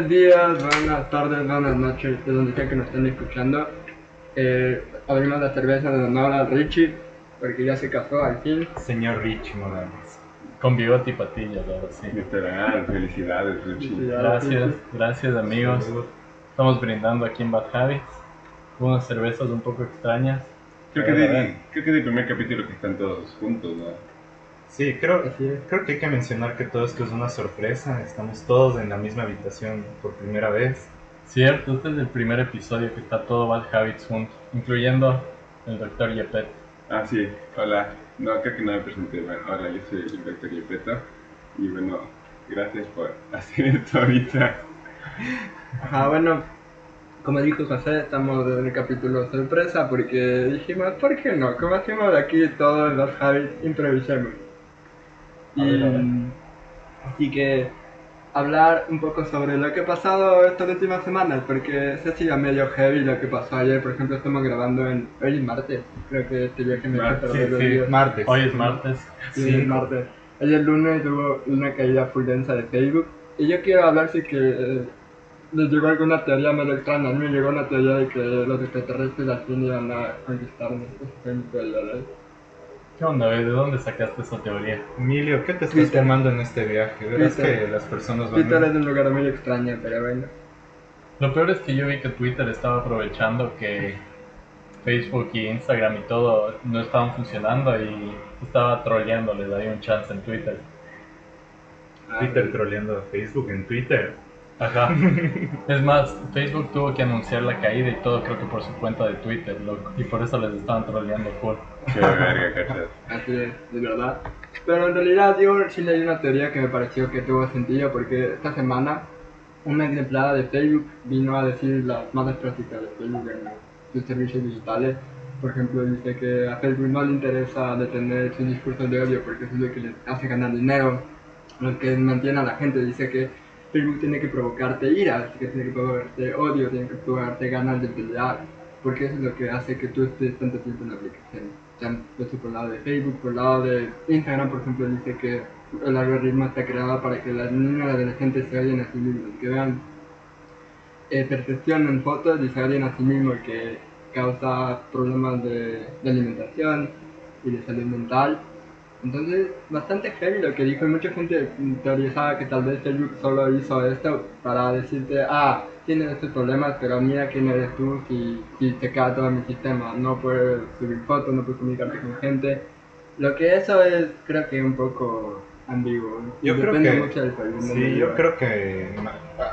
Buenos días, buenas tardes, buenas noches, de donde sea que nos estén escuchando. Abrimos la cerveza de honor a Richie, porque ya se casó al fin. Señor Rich Morales. Con bigote y patillas, ahora sí. Literal, felicidades, Richie. Gracias amigos. Estamos brindando aquí en Bad Habits. Unas cervezas un poco extrañas. Creo que es el primer capítulo que están todos juntos, ¿no? Sí, creo que hay que mencionar que todo esto es una sorpresa. Estamos todos en la misma habitación por primera vez. Cierto, este es el primer episodio que está todo Bad Habits juntos, incluyendo el Dr. Yepet. Ah, sí, hola. No, creo que no me presenté. Bueno, hola, yo soy el Dr. Yepeto. Y bueno, gracias por hacer esto ahorita. Ajá, bueno, como dijo José, estamos en el capítulo sorpresa porque dijimos, ¿por qué no? Como hacemos de aquí todos los Habits, improvisemos. Así que hablar un poco sobre lo que ha pasado estas últimas semanas, porque se ha sido medio heavy lo que pasó ayer. Por ejemplo, estamos grabando hoy es martes, creo que este viaje me Martes, Martes. Hoy es martes. Sí, es martes. Ayer lunes hubo una caída full densa de Facebook, y yo quiero hablar si que les llegó alguna teoría medio extraña. A mí me llegó una teoría de que los extraterrestres al fin iban a conquistarnos. Esa fue mi teoría, ¿verdad? ¿Qué onda, ¿de dónde sacaste esa teoría? Emilio, ¿qué te estás Twitter. tomando en este viaje? Verás Twitter. que las personas van Twitter es un lugar muy extraño, pero bueno. Lo peor es que yo vi que Twitter estaba aprovechando que Facebook y Instagram y todo no estaban funcionando y estaba troleando, les daría un chance en Twitter. Twitter troleando a Facebook en Twitter. Ajá. Es más, Facebook tuvo que anunciar la caída y todo, creo que por su cuenta de Twitter, loco. Y por eso les estaban troleando full. Qué verga, cachas. Así es verdad. Pero en realidad yo sí leí una teoría que me pareció que tuvo sentido, porque esta semana una empleada de Facebook vino a decir las malas prácticas de Facebook en sus servicios digitales. Por ejemplo, dice que a Facebook no le interesa detener sus discursos de odio porque eso es lo que les hace ganar dinero, lo que mantiene a la gente. Dice que Facebook tiene que provocarte ira, que tiene que provocarte odio, tiene que provocarte ganas de pelear, porque eso es lo que hace que tú estés tanto tiempo en la aplicación. Ya eso por el lado de Facebook, por el lado de Instagram, por ejemplo, dice que el algoritmo está creado para que las niñas y los adolescentes se odien a sí mismos, que vean percepción en fotos y se odien a sí mismos, que causa problemas de alimentación y de salud mental. Entonces, bastante heavy lo que dijo, y mucha gente teorizaba que tal vez Facebook solo hizo esto para decirte, tienes estos problemas, pero mira quién eres tú si te cae todo mi sistema, no puedes subir fotos, no puedes comunicarte con gente. Lo que eso es, creo que un poco ambiguo. Yo Depende creo que mucho del país. sí, yo creo que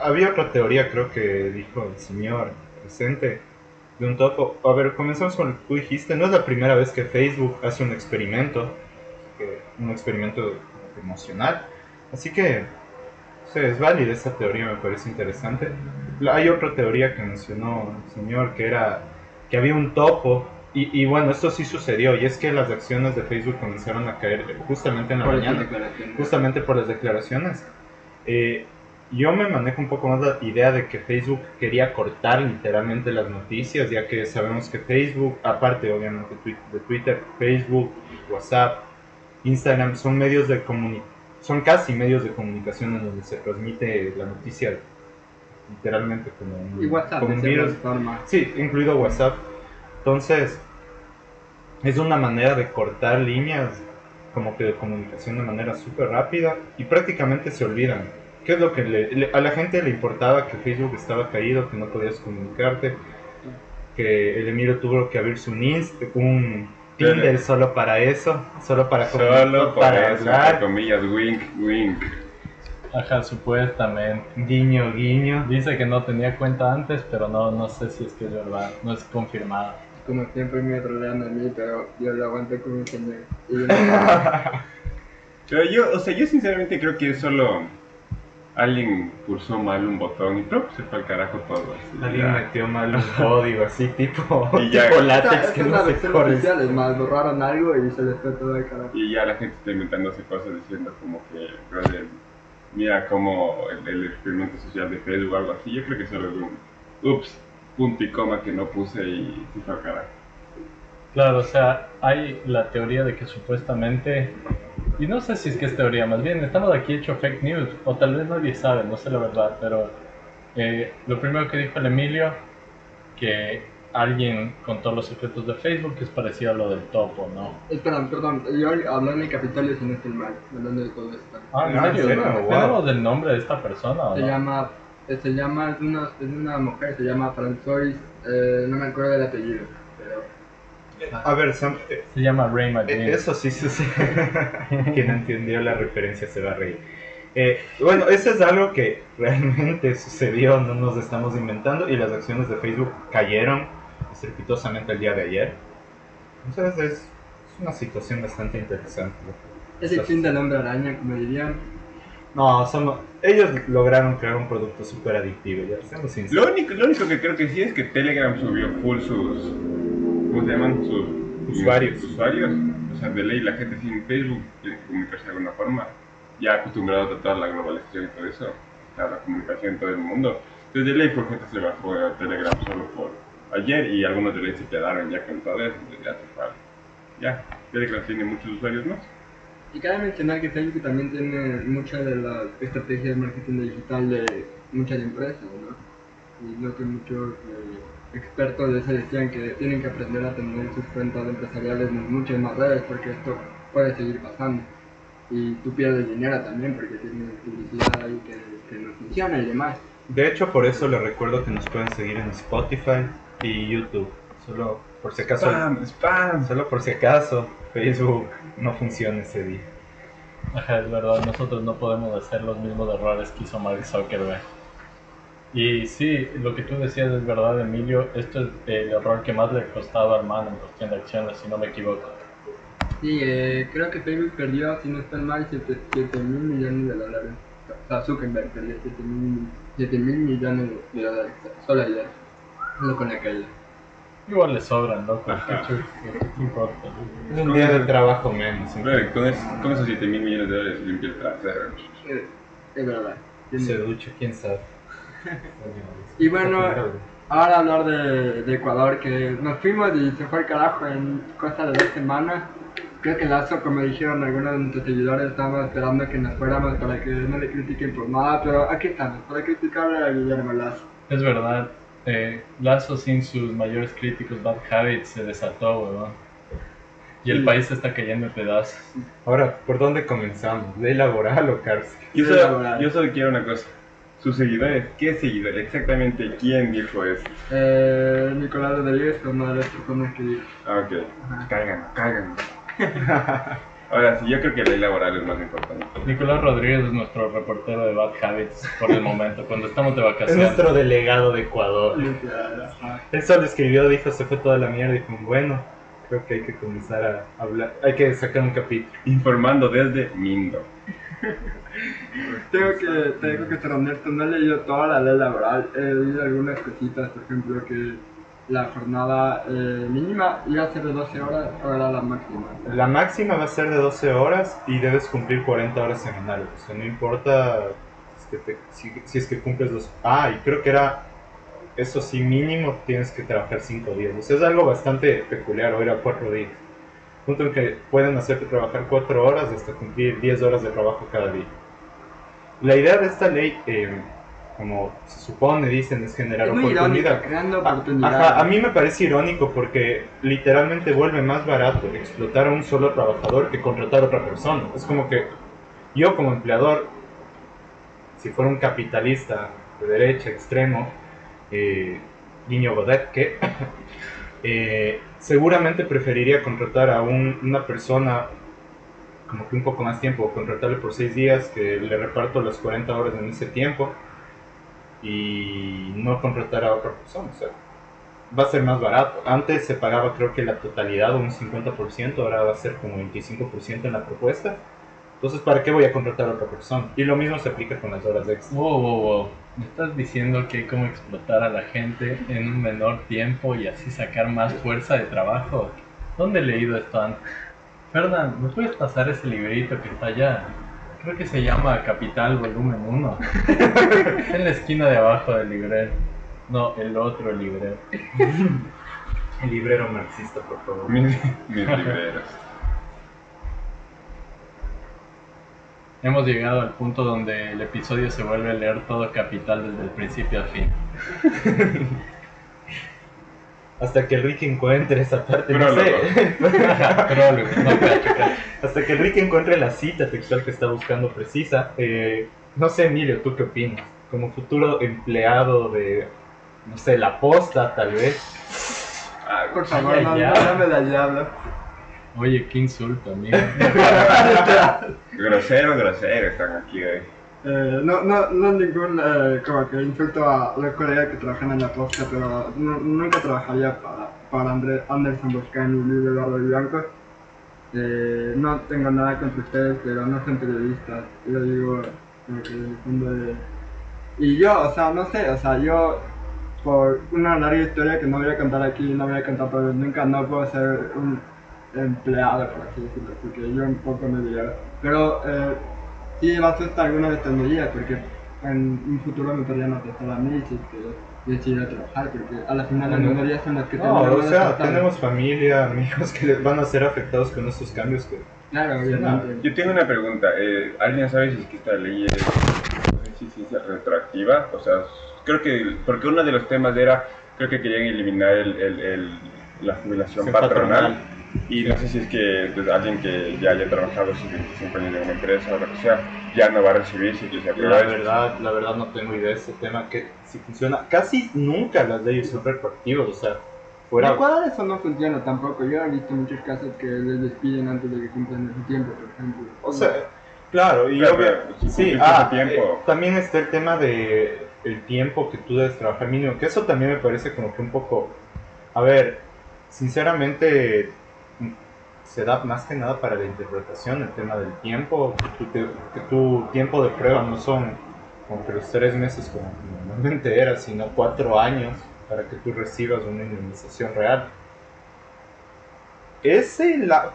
había otra teoría, creo que dijo el señor presente de un topo. A ver, comenzamos con lo que tú dijiste. No es la primera vez que Facebook hace un experimento emocional, así que sí, es válida esa teoría, me parece interesante. Hay otra teoría que mencionó el señor, que era que había un topo, y bueno, esto sí sucedió, y es que las acciones de Facebook comenzaron a caer justamente en la mañana, justamente por las declaraciones. Yo me manejo un poco más la idea de que Facebook quería cortar literalmente las noticias, ya que sabemos que Facebook, aparte obviamente de Twitter, Facebook, WhatsApp, Instagram son son casi medios de comunicación en donde se transmite la noticia literalmente y WhatsApp, como un virus. Sí, incluido WhatsApp. Entonces, es una manera de cortar líneas como que de comunicación de manera súper rápida y prácticamente se olvidan. ¿Qué es lo que a la gente le importaba? Que Facebook estaba caído, que no podías comunicarte, que el Emilio tuvo que abrirse un Tinder solo para eso, solo para hablar, entre comillas, wink, wink. Ajá, supuestamente. Guiño, guiño. Dice que no tenía cuenta antes, pero no sé si es que es verdad, no es confirmado. Como siempre me trolean a mí, pero yo lo aguanto con mi señor. Pero yo sinceramente creo que es solo alguien pulsó mal un botón y ¡trup! Se fue al carajo todo. Así, alguien metió mal un código así, tipo látex que no se corre. Es más, borraron algo y se les fue todo al carajo. Y ya la gente está inventándose cosas diciendo como que, brother, mira como el experimento social de Facebook o algo así. Yo creo que solo es un ups, punto y coma que no puse y se fue al carajo. Claro, o sea, hay la teoría de que supuestamente, y no sé si es que es teoría, más bien estamos aquí hecho fake news, o tal vez nadie sabe, no sé la verdad, pero Lo primero que dijo el Emilio, que alguien contó los secretos de Facebook, que es parecido a lo del topo, ¿no? Espera, perdón, yo hablé en el Capitolio si no estoy mal, hablando de todo esto. Ah, ¿en Ah, ¿en serio? serio? ¿No Wow. tenemos el nombre de esta persona o Se no? llama, es una mujer, se llama François, no me acuerdo del apellido, pero A ver, Sam, Se llama Ray McGinn. eso sí sucede. Quien entendió la referencia se va a reír. Bueno, eso es algo que realmente sucedió, no nos estamos inventando, y las acciones de Facebook cayeron estrepitosamente el día de ayer. Entonces es una situación bastante interesante. es el fin del hombre araña, como dirían. No, ellos lograron crear un producto súper adictivo, ya seamos sinceros. Lo único que creo que sí es que Telegram subió full sus. ¿Cómo se llaman? Sus Usuarios. usuarios. O sea, de ley la gente sin Facebook tiene que comunicarse de alguna forma. Ya acostumbrados a toda la globalización y todo eso. A la comunicación en todo el mundo. Entonces, de ley, por gente se bajó a Telegram solo por ayer y algunos de ley se quedaron ya con todo eso. Entonces, ya se fue. Ya, Telegram tiene muchos usuarios más. Y cabe mencionar que Facebook también tiene mucha de la estrategia de marketing digital de muchas empresas, ¿no? Y lo que muchos expertos de eso decían que tienen que aprender a tener sus cuentas empresariales en muchas más redes porque esto puede seguir pasando. Y tú pierdes dinero también porque tienes publicidad ahí que no funciona y demás. De hecho, por eso les recuerdo que nos pueden seguir en Spotify y YouTube. Solo por si acaso. Spam. Solo por si acaso Facebook no funciona ese día. Ajá, es verdad, nosotros no podemos hacer los mismos errores que hizo Mark Zuckerberg. Y sí, lo que tú decías es verdad, Emilio, esto es el error que más le ha costado al man en cuestión de acciones, si no me equivoco. Sí, creo que Facebook perdió, si no estoy mal, 7 mil millones de dólares. O sea, Zuckerberg perdió 7 mil millones de dólares solo ayer, solo con la caída. Igual le sobran, ¿no? Ajá. ¿Qué importa? Es un día de trabajo menos. Hombre, con esos 7 mil millones de dólares limpia el trasero. Es verdad. Se ducha, quién sabe. Y bueno, ahora hablar de Ecuador, que nos fuimos y se fue al carajo en cosa de 2 semanas. Creo que Lazo, como dijeron algunos de nuestros seguidores, estábamos esperando que nos fuéramos para que no le critiquen por nada, pero aquí estamos, para criticarle a Guillermo Lazo. Es verdad, Lazo sin sus mayores críticos, Bad Habits, se desató, weón. Y el Sí. país está cayendo en pedazos. Ahora, ¿por dónde comenzamos? ¿Ley laboral o cárcel? Yo solo quiero una cosa. Sus seguidores, ¿qué seguidores? Exactamente, ¿quién dijo eso? Nicolás Rodríguez fue una de las personas que dijo. Ah, ok. Ajá. Caigan. Ahora sí, yo creo que la ley laboral es más importante. Nicolás Rodríguez es nuestro reportero de Bad Habits por el momento, cuando estamos de Es vacaciones. nuestro delegado de Ecuador. Ajá. Él solo escribió, dijo, se fue toda la mierda, dijo, bueno, creo que hay que comenzar a hablar, hay que sacar un capítulo. Informando desde Mindo. Tengo que ser honesto, no he leído toda la ley laboral, he leído algunas cositas, por ejemplo que la jornada mínima iba a ser de 12 horas, ahora la máxima. La máxima va a ser de 12 horas y debes cumplir 40 horas semanales. O sea, no importa si es que cumples los... Ah, y creo que era, eso sí, mínimo tienes que trabajar 5 días. O sea, es algo bastante peculiar, o era 4 días. Punto en que pueden hacerte trabajar 4 horas hasta cumplir 10 horas de trabajo cada día. La idea de esta ley, como se supone, dicen, es generar Es muy irónico, oportunidad. creando Ajá, oportunidades. a mí me parece irónico porque literalmente vuelve más barato explotar a un solo trabajador que contratar a otra persona. Es como que yo como empleador, si fuera un capitalista de derecha extremo, Guiño Godet, que seguramente preferiría contratar a una persona como que un poco más tiempo, contratarle por 6 días, que le reparto las 40 horas en ese tiempo y no contratar a otra persona. O sea, va a ser más barato. Antes se pagaba creo que la totalidad o un 50%, ahora va a ser como 25% en la propuesta. Entonces, ¿para qué voy a contratar a otra persona? Y lo mismo se aplica con las horas extra. Wow. ¿Me estás diciendo que hay como explotar a la gente en un menor tiempo y así sacar más fuerza de trabajo? ¿Dónde he leído esto antes? Fernán, ¿me puedes pasar ese librito que está allá? Creo que se llama Capital Volumen 1. Está en la esquina de abajo del librero. No, el otro librero. El librero marxista, por favor. Mis libreros. Hemos llegado al punto donde el episodio se vuelve a leer todo capital desde el principio al fin. Hasta que el Ricky encuentre esa parte, no Prólogo. sé. Prólogo, no, cacho. Hasta que el Ricky encuentre la cita textual que está buscando precisa. No sé, Emilio, ¿tú qué opinas? Como futuro empleado de, no sé, la posta, tal vez. Ah, Por favor, Ay, no, ya. no llame de diablo. Oye, qué insulto, amigo. grosero están aquí, No ningún como que insulto a los colegas que trabajan en la posta, pero nunca trabajaría para Anderson Boscani y Luis Eduardo Blanco. No tengo nada contra ustedes, pero no son periodistas. Yo digo, como que en el fondo de... Y yo, o sea, no sé, o sea, yo por una larga historia que no voy a contar aquí, no voy a contar por nunca, no puedo ser un empleado, por así decirlo, porque yo un poco me diría. Pero sí me asusta alguna de estas medidas, porque en un futuro me podrían atestar a mí si es que decidiera trabajar, porque a la final las minorías son las que No, o terminan sea, atestando. tenemos familia, amigos que les van a ser afectados con estos cambios que... Claro, obviamente. Yo tengo una pregunta. ¿Alguien sabe si es que esta ley es, no sé si es retroactiva? O sea, creo que, porque uno de los temas era, creo que querían eliminar la jubilación Sí, patronal. Y no sé si es que pues, alguien que ya haya trabajado sus 25 años en una empresa o lo que sea, ya no va a recibir si que se aprueba esto. La verdad no tengo idea de ese tema, que si funciona. Casi nunca las leyes son retroactivas, o sea, En fuera... Ecuador eso no funciona tampoco. Yo he visto muchos casos que les despiden antes de que cumplan ese tiempo, por ejemplo. O sea, claro, y Claro, obvio- pero si sí, cumpliste ese tiempo. también está el tema de el tiempo que tú debes trabajar mínimo, que eso también me parece como que un poco, a ver, sinceramente se da más que nada para la interpretación el tema del tiempo, que tu tiempo de prueba no son como que los 3 meses como normalmente era, sino 4 años para que tú recibas una indemnización real.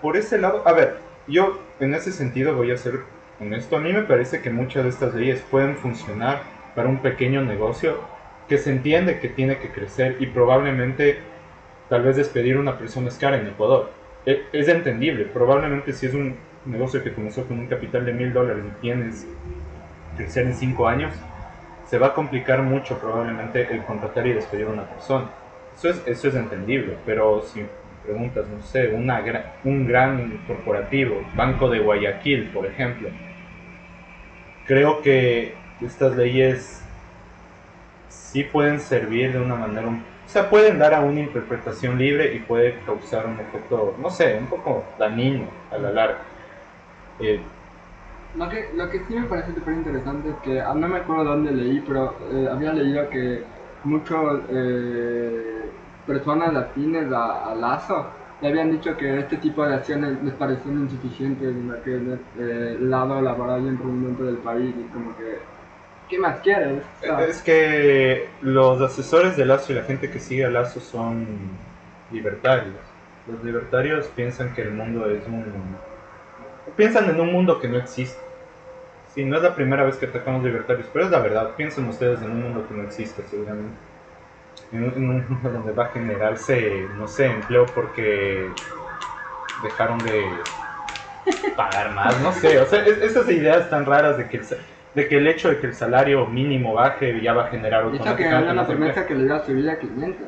Por ese lado, a ver, yo en ese sentido voy a ser honesto, a mí me parece que muchas de estas leyes pueden funcionar para un pequeño negocio que se entiende que tiene que crecer y probablemente tal vez despedir a una persona es cara en Ecuador. Es entendible, probablemente si es un negocio que comenzó con un capital de $1000 y tienes crecer en 5 años, se va a complicar mucho probablemente el contratar y despedir a una persona. Eso es entendible, pero si preguntas, no sé, un gran corporativo, Banco de Guayaquil, por ejemplo, creo que estas leyes sí pueden servir de una manera, o sea, pueden dar a una interpretación libre y puede causar un efecto, no sé, un poco dañino a la larga. Lo que sí me parece súper interesante es que, no me acuerdo dónde leí, pero había leído que muchas personas afines a Lazo le habían dicho que este tipo de acciones les parecían insuficientes en el lado laboral y emprendimiento del país, y como que, ¿qué más quieres? O sea, Es que los asesores de Lazo y la gente que sigue a Lazo son libertarios. Los libertarios piensan que el mundo es piensan en un mundo que no existe. Sí, no es la primera vez que atacamos libertarios, pero es la verdad. Piensen ustedes en un mundo que no existe, seguramente. En un mundo donde va a generarse, no sé, empleo porque dejaron de pagar más, no sé. O sea, esas ideas tan raras de que el hecho de que el salario mínimo baje ya va a generar hizo que automáticamente había una más empleo. promesa que le iba a subir a 500.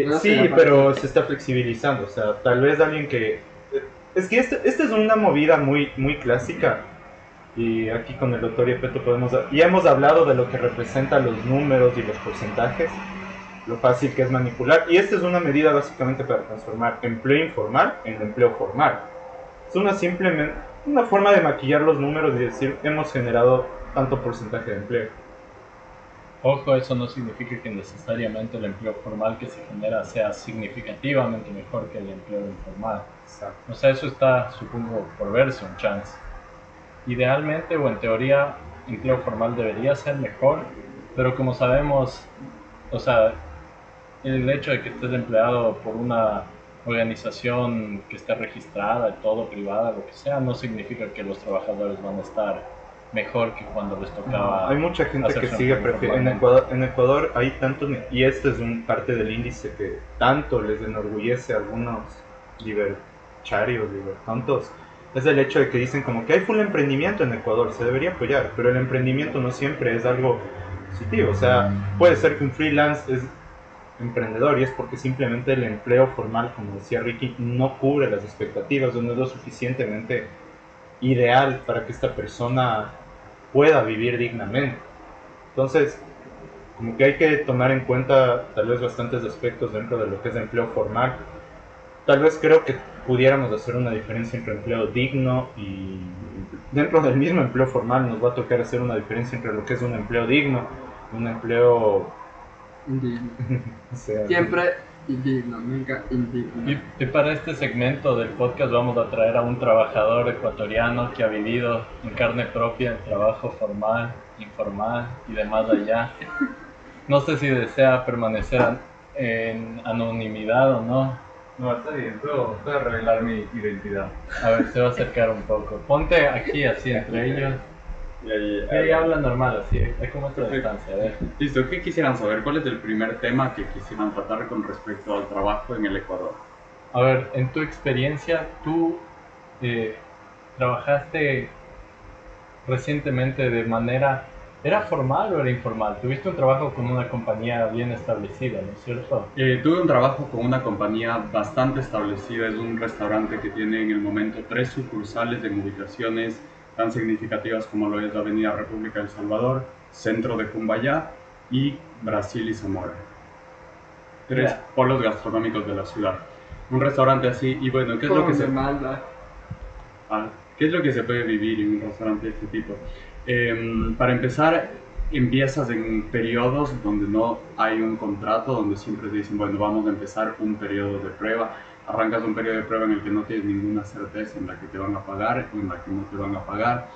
No sé, Sí, aparte. pero se está flexibilizando. O sea, tal vez alguien que... Es que esta es una movida muy, muy clásica. Y aquí con el doctor Yepeto ya hemos hablado de lo que representan los números y los porcentajes, lo fácil que es manipular. Y esta es una medida básicamente para transformar empleo informal en empleo formal. Es simplemente una forma de maquillar los números y decir, hemos generado tanto porcentaje de empleo. Ojo, eso no significa que necesariamente el empleo formal que se genera sea significativamente mejor que el empleo informal. Exacto. O sea, eso está, supongo, por verse un chance. Idealmente o en teoría, empleo formal debería ser mejor, pero como sabemos, o sea, el hecho de que estés empleado por una organización que esté registrada y todo, privada, lo que sea, no significa que los trabajadores van a estar mejor que cuando les tocaba. Hay mucha gente hacer que su sigue empleo prefiriendo. En Ecuador hay tantos, y este es parte del índice que tanto les enorgullece a algunos libertarios, libertontos, es el hecho de que dicen como que hay full emprendimiento en Ecuador, se debería apoyar, pero el emprendimiento no siempre es algo positivo. O sea, puede ser que un freelance es emprendedor y es porque simplemente el empleo formal, como decía Ricky, no cubre las expectativas o no es lo suficientemente ideal para que esta persona pueda vivir dignamente. Entonces, como que hay que tomar en cuenta tal vez bastantes aspectos dentro de lo que es empleo formal. Tal vez creo que pudiéramos hacer una diferencia entre empleo digno y dentro del mismo empleo formal nos va a tocar hacer una diferencia entre lo que es un empleo digno, un empleo... Indigno. o sea, Siempre indigno, nunca indigno. Y para este segmento del podcast vamos a traer a un trabajador ecuatoriano que ha vivido en carne propia el trabajo formal, informal y demás allá. No sé si desea permanecer en anonimidad o no. No, está bien, puedo revelar mi identidad. A ver, se va a acercar un poco. Ponte aquí así entre ellos. Y ahí, Y ahí habla normal, así. Hay como esta distancia, a ver. Listo, ¿qué quisieran saber? ¿Cuál es el primer tema que quisieran tratar con respecto al trabajo en el Ecuador? A ver, en tu experiencia, tú trabajaste recientemente de manera... ¿Era formal o era informal? Tuviste un trabajo con una compañía bien establecida, ¿no es cierto? Tuve un trabajo con una compañía bastante establecida, es un restaurante que tiene en el momento 3 sucursales en ubicaciones tan significativas como lo es la Avenida República del Salvador, centro de Cumbayá y Brasil y Zamora. 3 polos gastronómicos de la ciudad. Un restaurante así, y bueno, ¿qué es lo que se... ¿Qué es lo que se puede vivir en un restaurante de este tipo? Para empezar, empiezas en periodos donde no hay un contrato, donde siempre te dicen, bueno, vamos a empezar un periodo de prueba. Arrancas un periodo de prueba en el que no tienes ninguna certeza en la que te van a pagar o en la que no te van a pagar.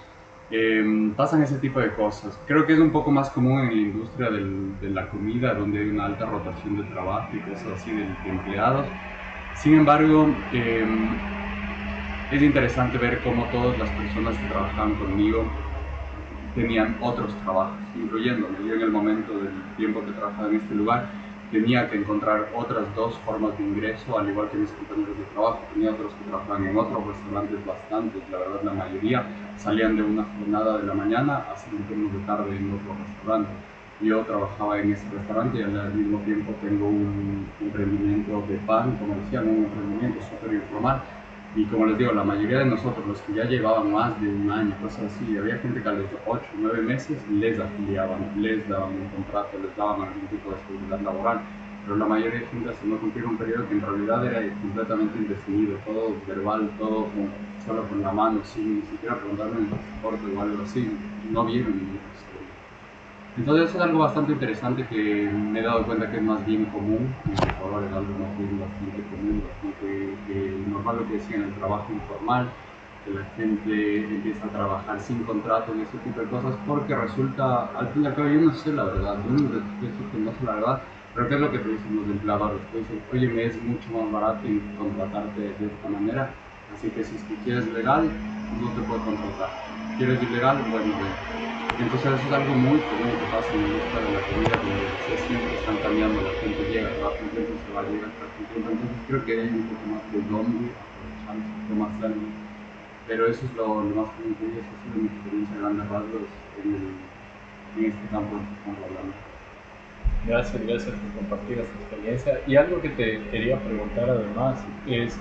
Pasan ese tipo de cosas. Creo que es un poco más común en la industria de la comida, donde hay una alta rotación de trabajo y cosas así de empleados. Sin embargo, es interesante ver cómo todas las personas que trabajaban conmigo tenían otros trabajos, incluyéndome. Yo en el momento del tiempo que trabajaba en este lugar tenía que encontrar otras 2 formas de ingreso, al igual que mis compañeros de trabajo. Tenía otros que trabajaban en otros restaurantes, bastantes, la verdad la mayoría salían de una jornada de la mañana a hacer un turno de tarde en otro restaurante. Yo trabajaba en ese restaurante y al mismo tiempo tengo un emprendimiento de pan comercial, un emprendimiento súper informal. Y como les digo, la mayoría de nosotros, los que ya llevaban más de un año, cosas así, había gente que a los 8 o 9 meses les afiliaban, les daban un contrato, les daban algún tipo de seguridad laboral. Pero la mayoría de gente hasta no cumplir un periodo que en realidad era completamente indefinido, todo verbal, todo solo con la mano, sin ni siquiera preguntarme el pasaporte o algo así, no vieron ninguna historia. Entonces eso es algo bastante interesante que me he dado cuenta que es más bien común, en Ecuador es algo más bien bastante común, bastante normal lo que decían, el trabajo informal, que la gente empieza a trabajar sin contrato y ese tipo de cosas, porque resulta, al fin y al cabo yo no sé la verdad, yo no sé la verdad, pero ¿qué es lo que te dicen los empleadores? Te dicen, oye, me es mucho más barato contratarte de esta manera, así que si es que quieres legal, no te puedo contratar. ¿Quieres ilegal? Bueno, entonces eso es algo muy común que pasa en la industria de la comida, donde siempre están cambiando, la gente llega, trabaja un tiempo, se va a llegar, trabaja un tiempo, entonces creo que hay un poco más de dónde aprovechar, un poco más algo. Pero eso es lo más común que hay, eso ha sido mi experiencia a grandes rasgos en este campo del que estamos hablando. Gracias por compartir esta experiencia. Y algo que te quería preguntar además es,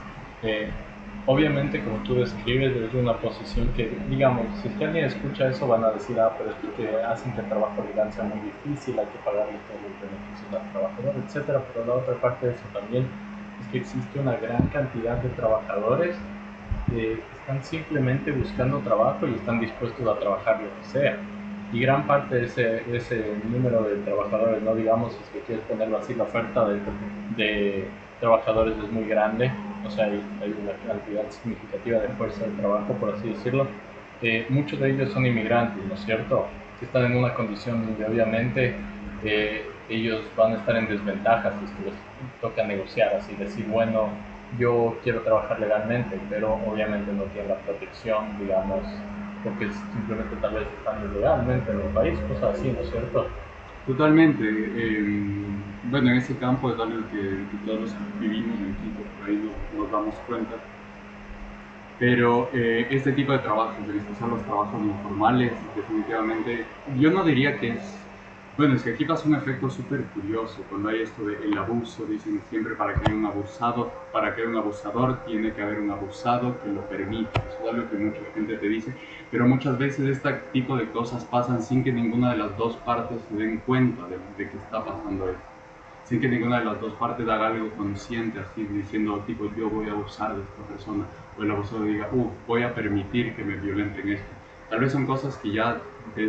obviamente como tú describes, es una posición que, digamos, si es que alguien escucha eso van a decir, pero es que hacen que el trabajo legal sea muy difícil, hay que pagarle todos los beneficios al trabajador, etc. Pero la otra parte de eso también es que existe una gran cantidad de trabajadores que están simplemente buscando trabajo y están dispuestos a trabajar lo que sea. Y gran parte de ese número de trabajadores, no digamos, si es que quieres ponerlo así, la oferta de trabajadores es muy grande, o sea, hay una cantidad significativa de fuerza de trabajo, por así decirlo. Muchos de ellos son inmigrantes, ¿no es cierto? Que están en una condición donde obviamente ellos van a estar en desventaja si es que les toca negociar, así decir, bueno, yo quiero trabajar legalmente, pero obviamente no tienen la protección, digamos, porque simplemente tal vez están ilegalmente en el país, cosas así, ¿no es cierto? Totalmente. Bueno, en ese campo es algo que todos los que vivimos en Quito por ahí nos damos cuenta. Pero este tipo de trabajos, en especial los trabajos informales, definitivamente, yo no diría que es... Bueno, es que aquí pasa un efecto súper curioso. Cuando hay esto del abuso, dicen siempre para que haya un abusado, para que haya un abusador, tiene que haber un abusado que lo permita. Eso es algo que mucha gente te dice. Pero muchas veces este tipo de cosas pasan sin que ninguna de las dos partes se den cuenta de que está pasando esto. Sin que ninguna de las dos partes haga algo consciente, así diciendo, tipo, yo voy a abusar de esta persona. O el abusador diga, voy a permitir que me violenten esto. Tal vez son cosas que ya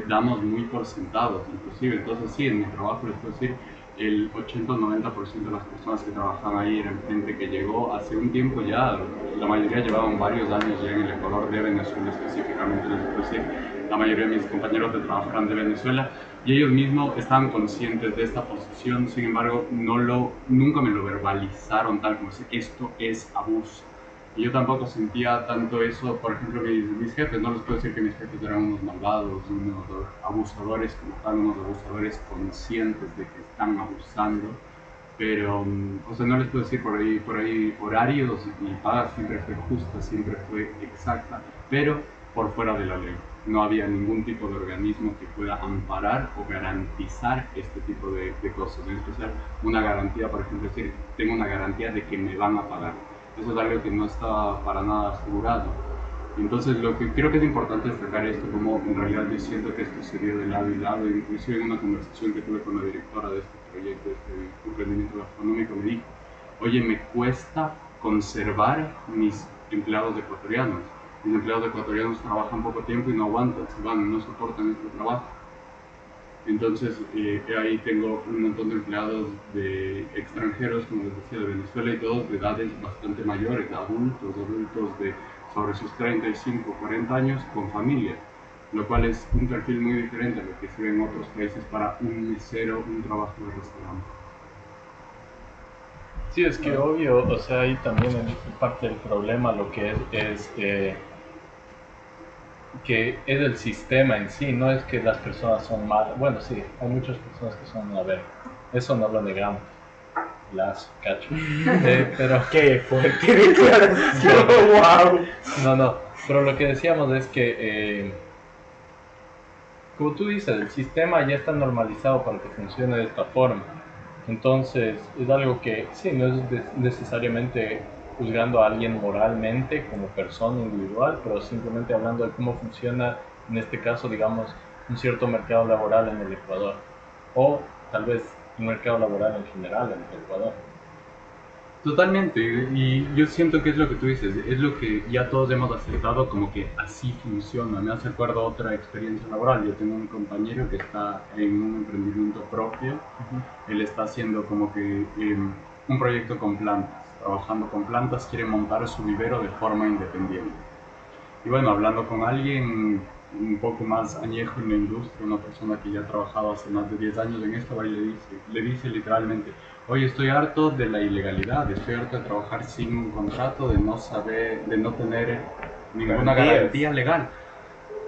damos muy por sentados, inclusive. Entonces sí, en mi trabajo les puedo decir, el 80 o 90% de las personas que trabajaban ahí eran gente que llegó hace un tiempo ya, la mayoría llevaban varios años ya en el Ecuador, de Venezuela específicamente, les puedo decir, la mayoría de mis compañeros de trabajo eran de Venezuela, y ellos mismos estaban conscientes de esta posición, sin embargo, nunca me lo verbalizaron tal como si esto es abuso. Y yo tampoco sentía tanto eso, por ejemplo, mis jefes, no les puedo decir que mis jefes eran unos malvados, unos abusadores como tal, unos abusadores conscientes de que están abusando, pero, o sea, no les puedo decir por ahí horarios y paga siempre fue justa, siempre fue exacta, pero por fuera de la ley. No había ningún tipo de organismo que pueda amparar o garantizar este tipo de cosas, en especial una garantía, por ejemplo, decir, tengo una garantía de que me van a pagar. Eso es algo que no está para nada asegurado. Entonces, lo que creo que es importante destacar esto, como en realidad yo siento que esto se dio de lado y lado, inclusive en una conversación que tuve con la directora de este proyecto, de este emprendimiento gastronómico, me dijo, oye, me cuesta conservar mis empleados ecuatorianos. Mis empleados ecuatorianos trabajan poco tiempo y no aguantan, se van, no soportan este trabajo. Entonces, ahí tengo un montón de empleados de extranjeros, como les decía, de Venezuela y todos de edades bastante mayores, adultos de sobre sus 35, 40 años con familia, lo cual es un perfil muy diferente a lo que se ve en otros países para un mesero, un trabajo de restaurante. Sí, es que obvio, o sea, ahí también en parte del problema lo que es que es el sistema en sí, no es que las personas son malas. Bueno, sí, hay muchas personas que son, a ver, eso no lo negamos. Las cacho. Pero ¡Qué fuerte declaración! ¡Wow! no, pero lo que decíamos es que, como tú dices, el sistema ya está normalizado para que funcione de esta forma. Entonces, es algo que, sí, no es necesariamente juzgando a alguien moralmente como persona individual, pero simplemente hablando de cómo funciona, en este caso, digamos, un cierto mercado laboral en el Ecuador, o tal vez un mercado laboral en general en el Ecuador. Totalmente, y yo siento que es lo que tú dices, es lo que ya todos hemos aceptado como que así funciona. Me hace acuerdo a otra experiencia laboral. Yo tengo un compañero que está en un emprendimiento propio. Él está haciendo como que un proyecto con plantas, trabajando con plantas, quiere montar su vivero de forma independiente. Y bueno, hablando con alguien un poco más añejo en la industria, una persona que ya ha trabajado hace más de 10 años en esto, va y le dice literalmente, oye, estoy harto de la ilegalidad, estoy harto de trabajar sin un contrato, de no saber, de no tener ninguna garantía legal.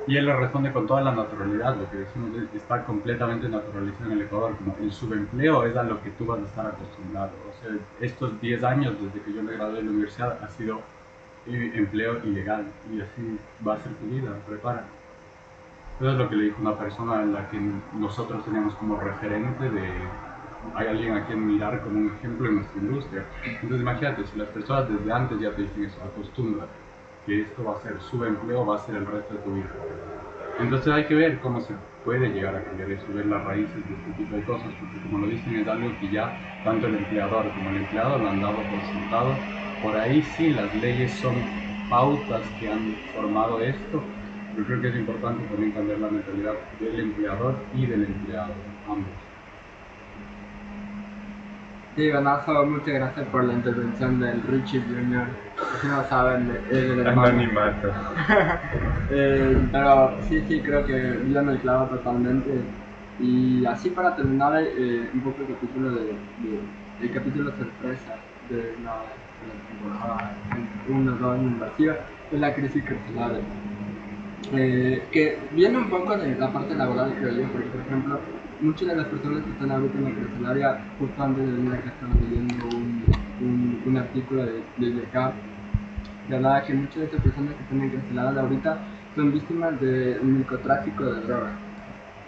Y él le responde con toda la naturalidad, lo que decimos está completamente naturalizado en el Ecuador, como el subempleo es a lo que tú vas a estar acostumbrado. O sea, estos 10 años desde que yo me gradué de la universidad ha sido empleo ilegal y así va a ser tu vida, prepara. Eso es lo que le dijo una persona en la que nosotros teníamos como referente de hay alguien a quien mirar como un ejemplo en nuestra industria. Entonces imagínate, si las personas desde antes ya te dicen eso, acostúmbrate, que esto va a ser su empleo, va a ser el resto de tu vida. Entonces hay que ver cómo se puede llegar a cambiar eso, ver las raíces de este tipo de cosas, porque como lo dicen es algo que ya tanto el empleador como el empleado lo han dado por sentado. Por ahí sí las leyes son pautas que han formado esto, pero creo que es importante también cambiar la mentalidad del empleador y del empleado, ambos. Sí, Ganazo, muchas gracias por la intervención del Richie Jr. Si no saben, es el hermano. Anonimato. Pero sí, creo que dio en el clavo totalmente. Y así para terminar un poco el capítulo el capítulo sorpresa de la temporada 1-2 invasiva es la crisis carcelaria. Que viene un poco de la parte laboral, creo yo, porque por ejemplo muchas de las personas que están ahorita en la carcelaria, justo antes de venir acá estaban leyendo un artículo de YK y hablaba que muchas de estas personas que están encarceladas ahorita son víctimas del microtráfico de drogas.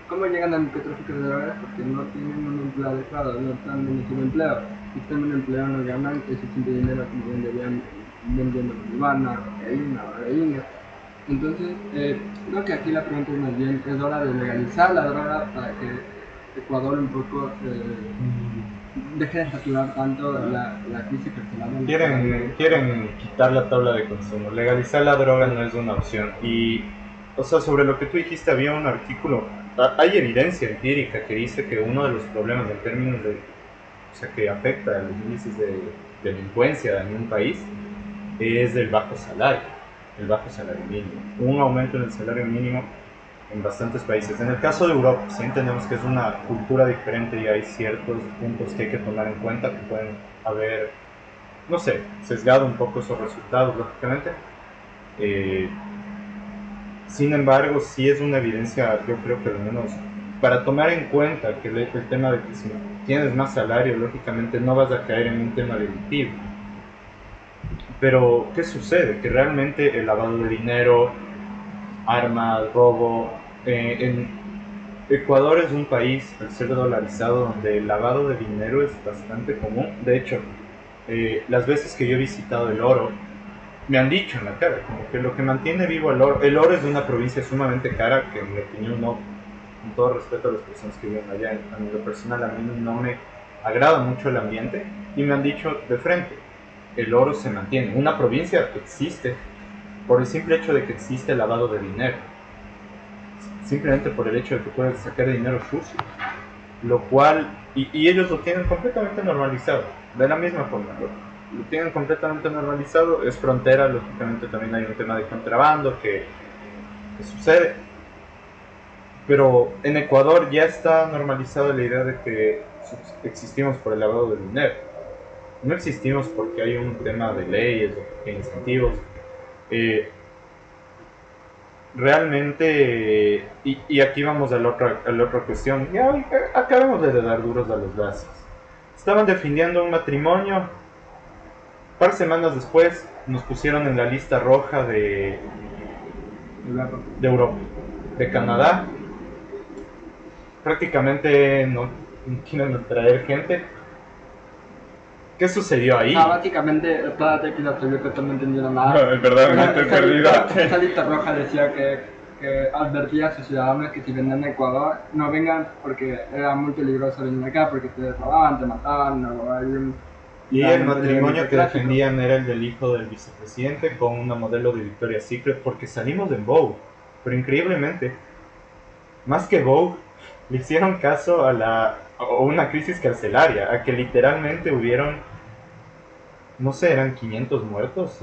¿Cómo llegan al microtráfico de drogas? Porque no tienen un empleo adecuado, no están en un empleo. Si están en un empleo no ganan el suficiente dinero como venderían vendiendo marihuana, cocaína, heroína. Entonces, creo que aquí la pregunta es más bien, es hora de legalizar la droga para que Ecuador un poco deje de saturar tanto la crisis carcelaria. Quieren quitar la tabla de consumo. Legalizar la droga no es una opción. Y, o sea, sobre lo que tú dijiste, había un artículo. Hay evidencia empírica que dice que uno de los problemas en términos de, o sea, que afecta a los índices de delincuencia en un país es el bajo salario mínimo. Un aumento en el salario mínimo en bastantes países. En el caso de Europa, sí entendemos que es una cultura diferente y hay ciertos puntos que hay que tomar en cuenta que pueden haber, no sé, sesgado un poco esos resultados, lógicamente. Sin embargo, sí es una evidencia, yo creo que al menos para tomar en cuenta que el tema de que si tienes más salario, lógicamente no vas a caer en un tema delictivo. Pero, ¿qué sucede? Que realmente el lavado de dinero, armas, robo, en Ecuador es un país, al ser dolarizado, donde el lavado de dinero es bastante común. De hecho, las veces que yo he visitado El Oro, me han dicho en la cara, como que lo que mantiene vivo el oro es de una provincia sumamente cara, que en mi opinión no, con todo respeto a las personas que viven allá, a nivel personal a mí no me agrada mucho el ambiente, y me han dicho de frente, el oro se mantiene. Una provincia que existe por el simple hecho de que existe lavado de dinero, simplemente por el hecho de que puedes sacar dinero sucio, lo cual, y ellos lo tienen completamente normalizado, de la misma forma, lo tienen completamente normalizado, es frontera, lógicamente también hay un tema de contrabando que sucede, pero en Ecuador ya está normalizada la idea de que existimos por el lavado de dinero, no existimos porque hay un tema de leyes o de incentivos. Realmente, y aquí vamos a la otra cuestión, ya acabemos de dar duros a los gases. Estaban defendiendo un matrimonio, un par de semanas después nos pusieron en la lista roja de Europa, de Canadá. Prácticamente no quieren traer gente. ¿Qué sucedió ahí? Básicamente, espérate que la teoría que no entendieron nada. No, es verdad, me estoy perdido. Esa lista roja decía que advertía a sus ciudadanos que si venían a Ecuador, no vengan porque era muy peligroso venir acá, porque te robaban, te mataban, o hay un... Y el matrimonio que defendían era el del hijo del vicepresidente con una modelo de Victoria's Secret, porque salimos en Vogue. Pero increíblemente, más que Vogue, le hicieron caso a una crisis carcelaria, a que literalmente hubieron, no sé, eran 500 muertos.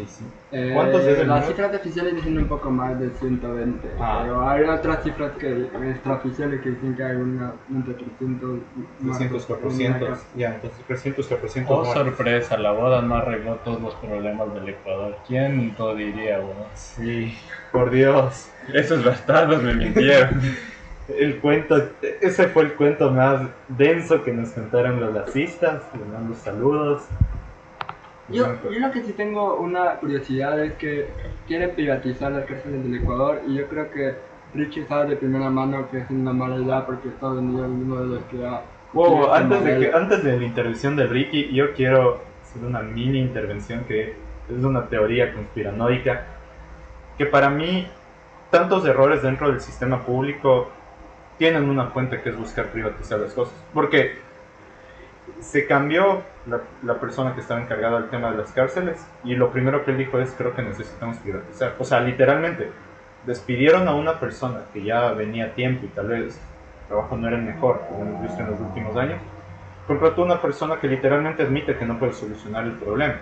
¿Cuántos es el Las número? cifras oficiales dicen un poco más de 120, pero hay otras cifras extraoficiales que dicen que hay entre 300 300, 400, ya, entonces 300, 400 Oh, muertos. sorpresa, la boda no arregló todos los problemas del Ecuador. ¿Quién lo diría, weón? Sí, por Dios. Esos bastardos me mintieron. El cuento, ese fue el cuento más denso que nos contaron los lacistas. Les mando saludos. Yo lo que sí tengo una curiosidad es que quieren privatizar las cárceles del Ecuador y yo creo que Richie sabe de primera mano que es una mala idea porque Estados Unidos es uno de los que ha... Wow, antes de la intervención de Ricky, yo quiero hacer una mini intervención que es una teoría conspiranoica, que para mí tantos errores dentro del sistema público tienen una fuente que es buscar privatizar las cosas, porque se cambió la persona que estaba encargada del tema de las cárceles y lo primero que él dijo es: creo que necesitamos privatizar. O sea, literalmente despidieron a una persona que ya venía a tiempo y tal vez el trabajo no era el mejor, como hemos visto en los últimos años. Contrató a una persona que literalmente admite que no puede solucionar el problema.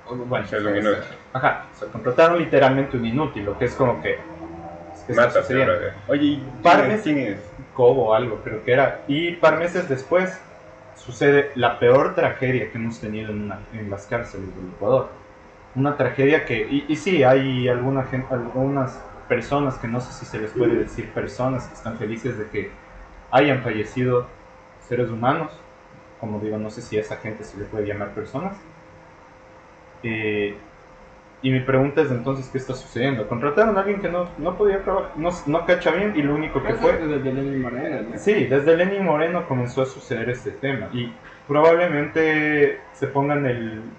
Bueno, Es un inútil. ajá, o sea, contrataron literalmente un inútil, lo que es como que está Mata, sucediendo. oye, ¿y Parme- quién es? Cobo o algo, creo que era. Y par meses después sucede la peor tragedia que hemos tenido en las cárceles del Ecuador. Una tragedia que, y sí, hay algunas personas que no sé si se les puede decir personas, que están felices de que hayan fallecido seres humanos. Como digo, no sé si a esa gente se le puede llamar personas. Y mi pregunta es entonces, ¿qué está sucediendo? Contrataron a alguien que no podía trabajar, no cacha bien, y lo único que fue... Desde Lenin Moreno, ¿no? Sí, desde Lenin Moreno comenzó a suceder este tema. Y probablemente se pongan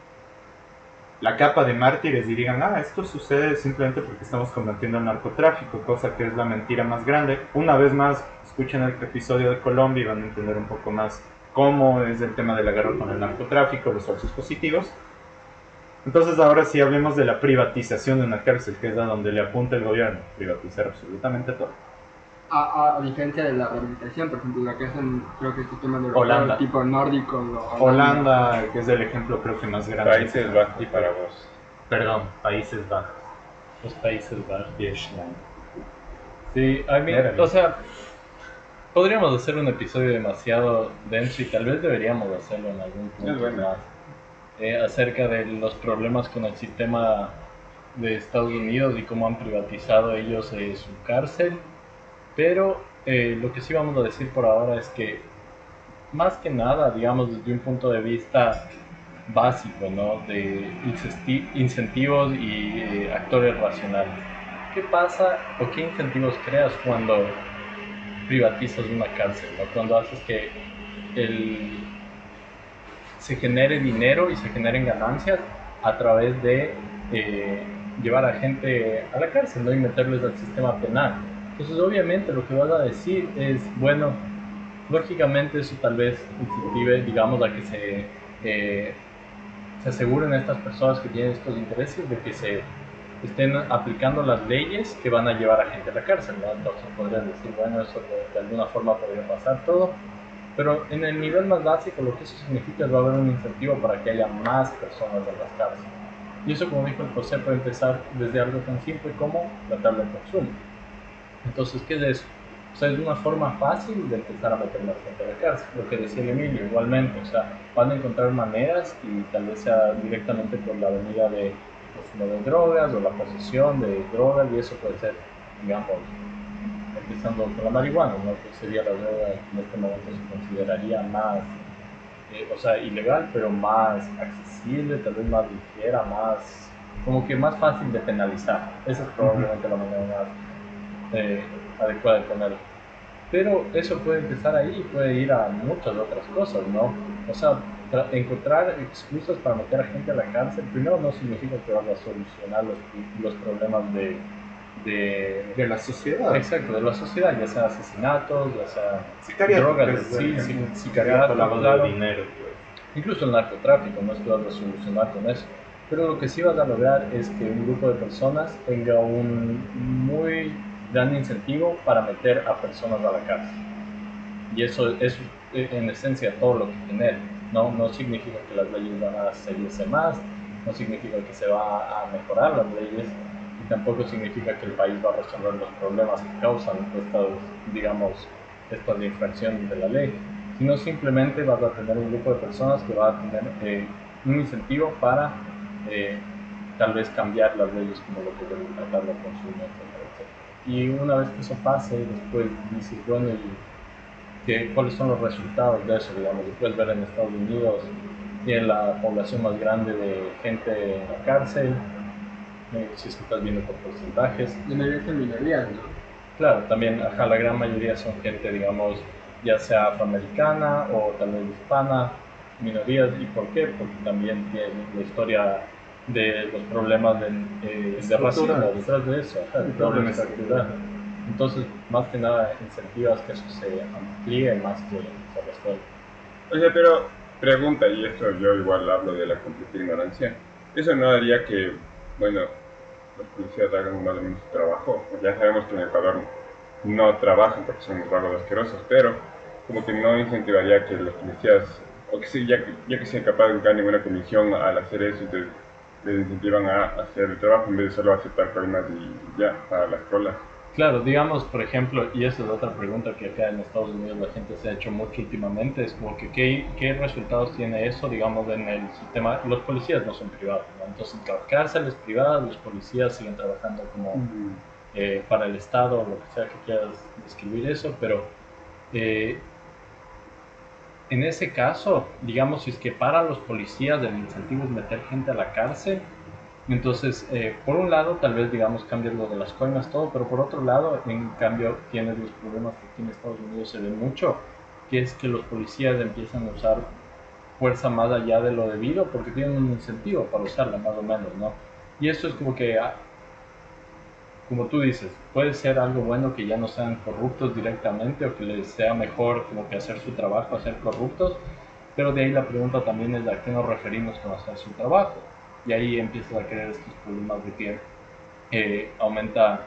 la capa de mártires y digan, esto sucede simplemente porque estamos combatiendo el narcotráfico, cosa que es la mentira más grande. Una vez más, escuchen el episodio de Colombia y van a entender un poco más cómo es el tema de la guerra con el narcotráfico, los falsos positivos. Entonces ahora sí hablemos de la privatización de una cárcel, que es a donde le apunta el gobierno, privatizar absolutamente todo. A diferencia de la rehabilitación, por ejemplo, la que hacen, creo que sistemas de Holanda. tipo nórdico. Holanda, que es el ejemplo creo que más grande. Países Bajos para vos. Perdón, Países Bajos. Los Países Bajos. Vietnam. Sí, o sea, podríamos hacer un episodio demasiado denso y tal vez deberíamos hacerlo en algún punto Es bueno. más. Acerca de los problemas con el sistema de Estados Unidos y cómo han privatizado ellos su cárcel. Pero lo que sí vamos a decir por ahora es que, más que nada, digamos, desde un punto de vista básico, ¿no? De incentivos y actores racionales. ¿Qué pasa o qué incentivos creas cuando privatizas una cárcel, ¿no? Cuando haces que se genere dinero y se generen ganancias a través de llevar a gente a la cárcel, ¿no? Y meterles al sistema penal. Entonces, obviamente, lo que vas a decir es, bueno, lógicamente eso tal vez incentive, digamos, a que se aseguren estas personas que tienen estos intereses de que se estén aplicando las leyes que van a llevar a gente a la cárcel, ¿no? Entonces podrían decir, bueno, eso de alguna forma podría pasar todo, pero en el nivel más básico lo que eso significa es que va a haber un incentivo para que haya más personas en las cárceles. Y eso, como dijo el José, puede empezar desde algo tan simple como la tabla de consumo. Entonces, ¿qué es eso? O sea, es una forma fácil de empezar a meter más gente a la cárcel. Lo que decía el Emilio, igualmente, o sea, van a encontrar maneras y tal vez sea directamente por la venida de consumo de drogas o la posesión de drogas, y eso puede ser, digamos, empezando con la marihuana, ¿no? Que sería la droga que en este momento se consideraría más, o sea, ilegal, pero más accesible, tal vez más ligera, más, como que más fácil de penalizar. Esa es probablemente la manera más adecuada de ponerlo. Pero eso puede empezar ahí y puede ir a muchas otras cosas, ¿no? O sea, encontrar excusas para meter a gente a la cárcel, primero no significa que vas a solucionar los problemas de la sociedad. Exacto, de la sociedad, ya sea asesinatos, ya sea Sicariato, drogas, sicariato, lavado claro. de dinero. Incluso el narcotráfico, no es que vas a solucionar con eso. Pero lo que sí vas a lograr es que un grupo de personas tenga un muy gran incentivo para meter a personas a la cárcel. Y eso es en esencia todo lo que genera. No significa que las leyes van a seguirse más, no significa que se va a mejorar las leyes, y tampoco significa que el país va a resolver los problemas que causan estas infracciones de la ley, sino simplemente vas a tener un grupo de personas que va a tener un incentivo para tal vez cambiar las leyes, como lo que es el tratado de consumo, etc. Y una vez que eso pase, después dices, bueno, ¿cuáles son los resultados de eso? Digamos, puedes ver en Estados Unidos, tiene la población más grande de gente en la cárcel, si es que estás viendo por porcentajes. La mayoría son minorías, ¿no? Claro, también, la gran mayoría son gente, digamos, ya sea afroamericana o tal vez hispana, minorías. ¿Y por qué? Porque también tiene la historia de los problemas de racismo detrás de eso, el problema estructural. Entonces, más que nada, incentivas que eso se amplíe más que se resuelva. O sea, pero pregunta, y esto yo igual hablo de la completa ignorancia, ¿eso no haría que, bueno, los policías hagan más o menos su trabajo? Pues ya sabemos que en Ecuador no trabajan porque son unos vagos asquerosos, pero como que no incentivaría que los policías, o que sí, ya que sean capaces de buscar ninguna comisión al hacer eso, les incentivan a hacer el trabajo en vez de solo aceptar coimas y ya, para las colas. Claro, digamos, por ejemplo, y esa es otra pregunta que acá en Estados Unidos la gente se ha hecho mucho últimamente, es como que ¿qué resultados tiene eso, digamos, en el sistema? Los policías no son privados, ¿no? Entonces, las cárceles privadas, los policías siguen trabajando como para el Estado, lo que sea que quieras describir eso, pero en ese caso, digamos, si es que para los policías el incentivo es meter gente a la cárcel, Entonces, por un lado, tal vez, digamos, cambies lo de las coimas, todo, pero por otro lado, en cambio, tienes los problemas que aquí en Estados Unidos se ven mucho, que es que los policías empiezan a usar fuerza más allá de lo debido porque tienen un incentivo para usarla, más o menos, ¿no? Y esto es como que, como tú dices, puede ser algo bueno que ya no sean corruptos directamente o que les sea mejor como que hacer su trabajo a ser corruptos, pero de ahí la pregunta también es a qué nos referimos con hacer su trabajo. Y ahí empiezas a crear estos problemas de que aumenta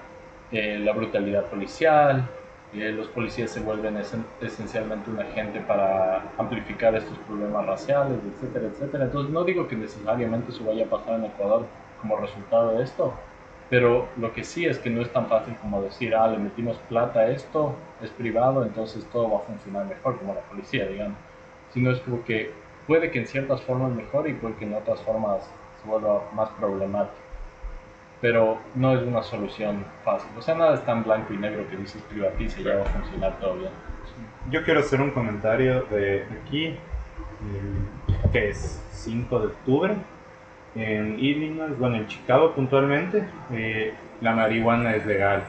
la brutalidad policial, los policías se vuelven esencialmente un agente para amplificar estos problemas raciales, etcétera, etcétera. Entonces no digo que necesariamente eso vaya a pasar en Ecuador como resultado de esto, pero lo que sí es que no es tan fácil como decir, le metimos plata a esto, es privado, entonces todo va a funcionar mejor como la policía, digamos. Sino es como que puede que en ciertas formas mejore y puede que en otras formas se vuelva más problemático. Pero no es una solución fácil. O sea, nada es tan blanco y negro que dices privatiza y ya va a funcionar todo bien. Yo quiero hacer un comentario de aquí, que es 5 de octubre, en Illinois, bueno, en Chicago puntualmente, la marihuana es legal.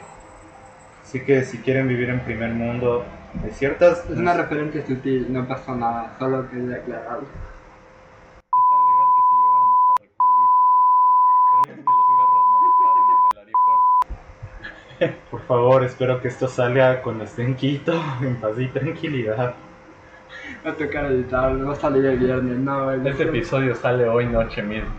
Así que si quieren vivir en primer mundo, hay ciertas... Es una referencia sutil, no pasó nada, solo quería aclararlo. Es tan legal que se llevaron hasta recuerditos al Ecuador. Esperemos que los perros no les paren en el aeropuerto. Por favor, espero que esto salga cuando esté en Quito, en paz y tranquilidad. Va a tocar editar, va a salir el viernes, no. Este episodio sale hoy noche mismo.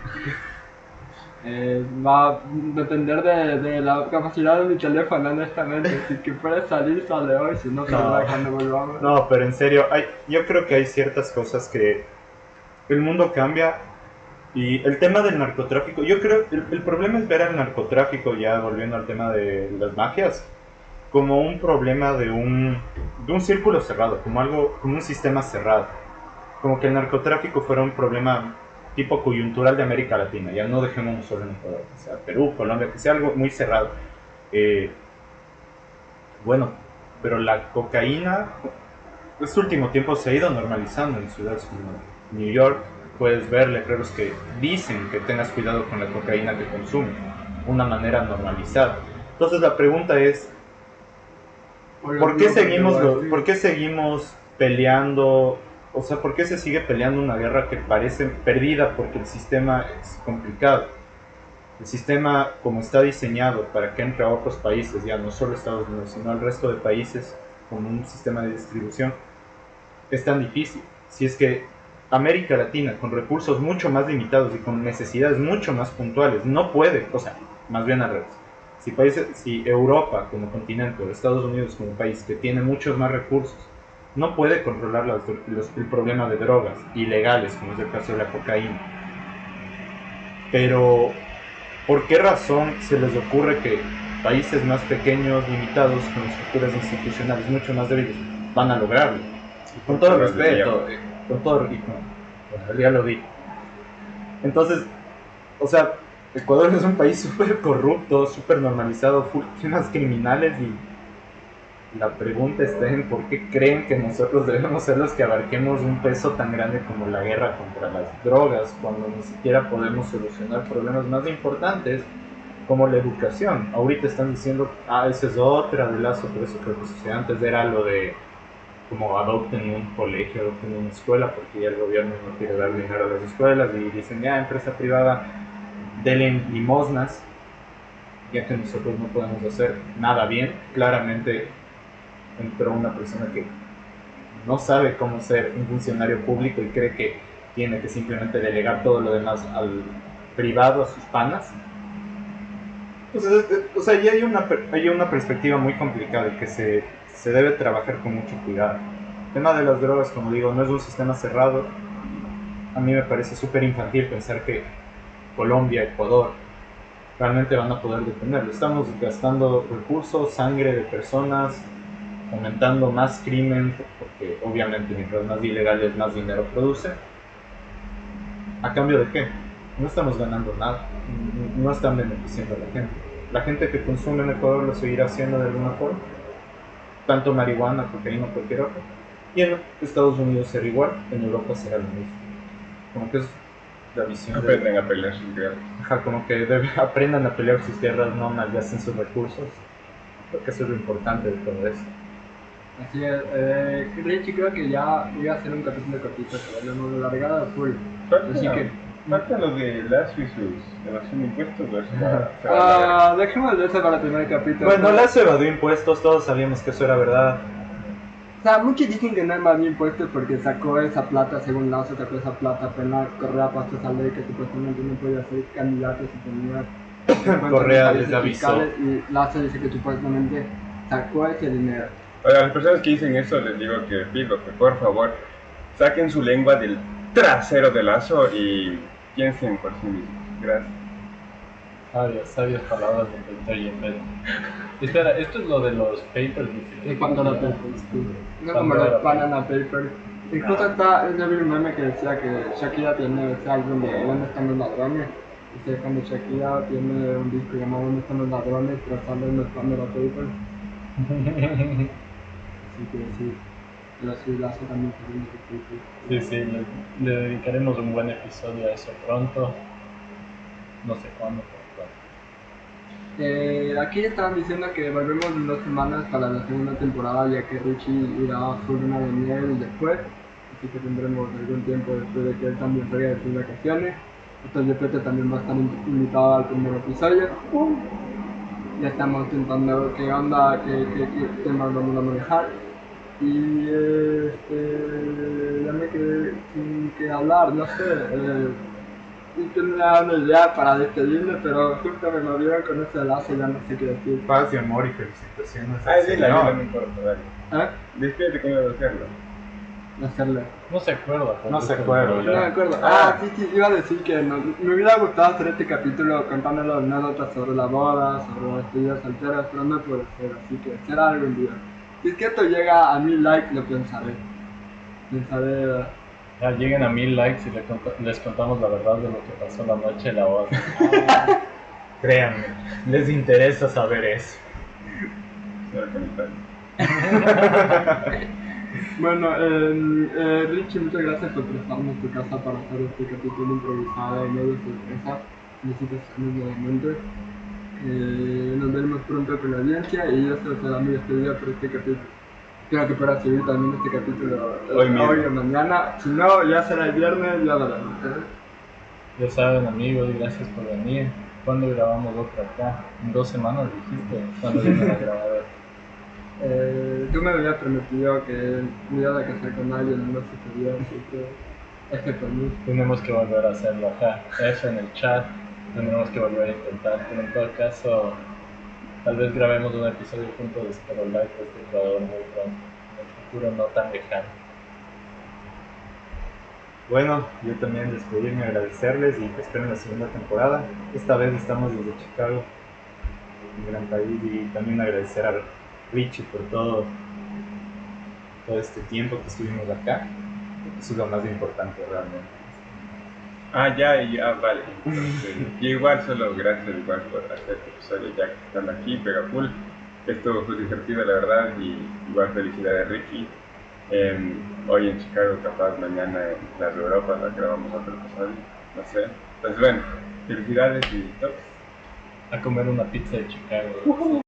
Va a depender de la capacidad de mi teléfono, honestamente. Si que puede salir, sale hoy, si no, saldrá cuando volvamos. No, pero en serio, yo creo que hay ciertas cosas que el mundo cambia y el tema del narcotráfico, yo creo, el problema es ver al narcotráfico, ya volviendo al tema de las mafias, como un problema de un círculo cerrado, como un sistema cerrado. Como que el narcotráfico fuera un problema tipo coyuntural de América Latina, ya no dejemos solo en Ecuador, o sea, Perú, Colombia, que sea algo muy cerrado. Bueno, pero la cocaína, este último tiempo se ha ido normalizando en ciudades como New York. Puedes ver letreros que dicen que tengas cuidado con la cocaína que consumes, una manera normalizada. Entonces la pregunta es, ¿por qué seguimos peleando? O sea, ¿por qué se sigue peleando una guerra que parece perdida porque el sistema es complicado? El sistema, como está diseñado para que entre a otros países, ya no solo Estados Unidos, sino al resto de países, con un sistema de distribución, es tan difícil. Si es que América Latina, con recursos mucho más limitados y con necesidades mucho más puntuales, no puede, o sea, más bien al revés. Si Europa como continente o Estados Unidos como país que tiene muchos más recursos, no puede controlar el problema de drogas ilegales, como es el caso de la cocaína. Pero, ¿por qué razón se les ocurre que países más pequeños, limitados, con estructuras institucionales mucho más débiles, van a lograrlo? Con todo respeto, con todo bueno, ya lo digo. Entonces, o sea, Ecuador es un país súper corrupto, súper normalizado, full temas criminales, y la pregunta está en por qué creen que nosotros debemos ser los que abarquemos un peso tan grande como la guerra contra las drogas, cuando ni siquiera podemos solucionar problemas más importantes como la educación. Ahorita están diciendo, ese es otro adelanto, pero eso creo que sucedió antes, era lo de como adopten un colegio, adopten una escuela, porque ya el gobierno no quiere dar dinero a las escuelas y dicen, ya, empresa privada, denle limosnas, ya que nosotros no podemos hacer nada bien. Claramente entró una persona que no sabe cómo ser un funcionario público y cree que tiene que simplemente delegar todo lo demás al privado, a sus panas. Entonces, o sea, ya hay una perspectiva muy complicada y que se debe trabajar con mucho cuidado. El tema de las drogas, como digo, no es un sistema cerrado. A mí me parece súper infantil pensar que Colombia, Ecuador, realmente van a poder detenerlo. Estamos gastando recursos, sangre de personas, aumentando más crimen, porque obviamente mientras más ilegales, más dinero produce. ¿A cambio de qué? No estamos ganando nada, no están beneficiando a la gente. La gente que consume en Ecuador lo seguirá haciendo de alguna forma, tanto marihuana, cocaína, cualquier otra. Y en Estados Unidos será igual, en Europa será lo mismo. Como que es la visión de... Aprenden a pelear sus guerras. Ajá, como que aprendan a pelear sus guerras, no malgasten sus recursos. Creo que eso es lo importante de todo eso. Así es, Richie, creo que ya iba a hacer un capítulo cortito, pero lo hemos alargado full. Así que, Falta lo de Lazo y sus evasión de impuestos, o eso se va a dejemos de eso para el primer capítulo. Bueno, ¿no? Lazo evadió impuestos, todos sabíamos que eso era verdad. O sea, muchos dicen que no evadió impuestos porque sacó esa plata, según Lazo sacó esa plata, apenas Correa pasó esa ley que supuestamente no podía ser candidato si tenía Correa les avisó. fiscales, y Lazo dice que supuestamente sacó ese dinero. Oiga, a las personas que dicen eso les digo que pido que por favor saquen su lengua del trasero de Lazo y piensen por sí mismos. Gracias. Sabias palabras del doctor Yepet. Espera, esto es lo de los papers. En cuanto a los papers, no como los banana papers. Incluso yo vi un meme que decía que Shakira tiene ese álbum de ¿Dónde están los ladrones? Dice cuando Shakira tiene un disco llamado ¿Dónde están los ladrones? Pero salen los banana papers. Así que sí, pero sí, Lazo también tiene ese papers. Sí, le dedicaremos un buen episodio a eso pronto. No sé cuándo, pero pronto. Aquí estaban diciendo que volvemos en 2 semanas para la segunda temporada, ya que Richie irá a su luna de miel después, así que tendremos algún tiempo después de que él también salga de sus vacaciones. Entonces Yepete también va a estar invitado al primer episodio. Ya estamos intentando qué onda, qué temas vamos a manejar. Y ya me quedé sin que hablar, no sé. Y tenía una idea para despedirme, pero justo me movieron con ese lazo, ya no sé qué decir. Paz y amor y felicitaciones. Ay, al sí, la señor. vida no importa, dale. ¿Eh? Despídete cómo debo hacerlo. Hacerle. No se acuerda. No se acuerda, pero No me acuerdo. Sí, iba a decir que me hubiera gustado hacer este capítulo contándole anécdotas sobre la boda, sobre las despedidas solteras, pero no puede ser, así que será algún día. Si es que esto llega a 1000 likes, lo pensaré. Pensaré. Ya lleguen a 1000 likes y les contamos la verdad de lo que pasó la noche de la boda. Créanme, les interesa saber eso. Bueno, Richie, muchas gracias por prestarnos tu casa para hacer este capítulo improvisado y medio sorpresa. Felicitaciones nuevamente. Nos veremos pronto con la audiencia y eso será mi despedida por este capítulo. Espero que pueda seguir también este capítulo Hoy mismo. o mañana. Si no, ya será el viernes, ya veremos. Ya saben, amigos, gracias por venir. ¿Cuándo grabamos otro acá? En 2 semanas dijiste. ¿Cuándo viene la grabadora? Tú me habías prometido que me iba a casar con alguien, no se podía, así que es que por mí. Tenemos que volver a hacerlo acá. F en el chat. Tendremos que volver a intentar. Pero en todo caso, tal vez grabemos un episodio juntos de Super Live de este Ecuador muy pronto. En el futuro no tan lejano. Bueno, yo también despedirme, agradecerles y que esperen la segunda temporada. Esta vez estamos desde Chicago, un gran país, y también agradecer a Richie por todo este tiempo que estuvimos acá. Eso es lo más importante realmente. Vale. Entonces, y igual, solo gracias igual por hacer este episodio, ya que están aquí, pega full. Esto fue divertido, la verdad, y igual felicidades, Ricky. Hoy en Chicago, capaz mañana en las de Europa, la grabamos otro episodio, no sé. Entonces, bueno, felicidades y tops. A comer una pizza de Chicago.